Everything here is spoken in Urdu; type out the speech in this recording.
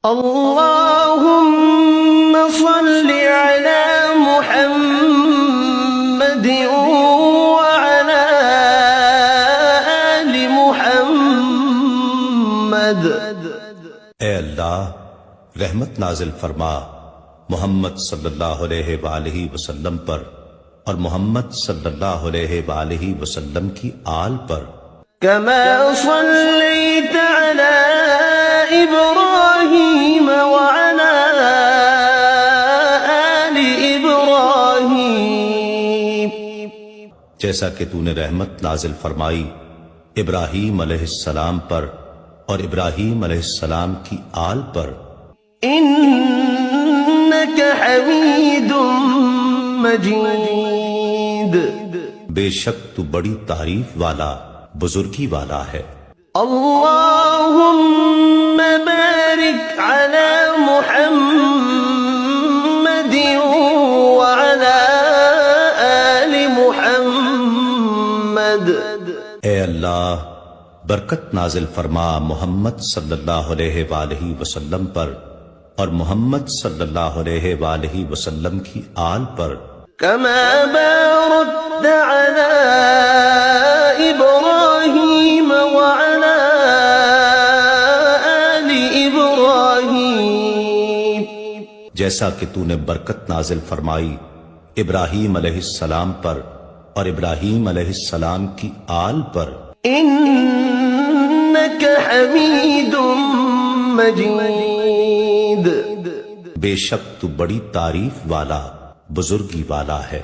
اللهم صل على محمد وعلى آل محمد۔ اے اللہ رحمت نازل فرما محمد صلی اللہ علیہ وآلہ وسلم پر اور محمد صلی اللہ علیہ وآلہ وسلم کی آل پر۔ كما صليت على إبراهيم وعلى آل إبراهيم، جیسا کہ تو نے رحمت نازل فرمائی ابراہیم علیہ السلام پر اور ابراہیم علیہ السلام کی آل پر۔ إنك حميد مجيد، بے شک تو بڑی تعریف والا بزرگی والا ہے۔ اللهم بارك على محمد وعلى آل محمد۔ اے اللہ برکت نازل فرما محمد صلی اللہ علیہ وآلہ وسلم پر اور محمد صلی اللہ علیہ وآلہ وسلم کی آل پر۔ كما باركت على إبراهيم وعلى آل إبراهيم، جیسا کہ تو نے برکت نازل فرمائی ابراہیم علیہ السلام پر اور ابراہیم علیہ السلام کی آل پر۔ إنك حميد مجيد، بے شک تو بڑی تعریف والا بزرگی والا ہے۔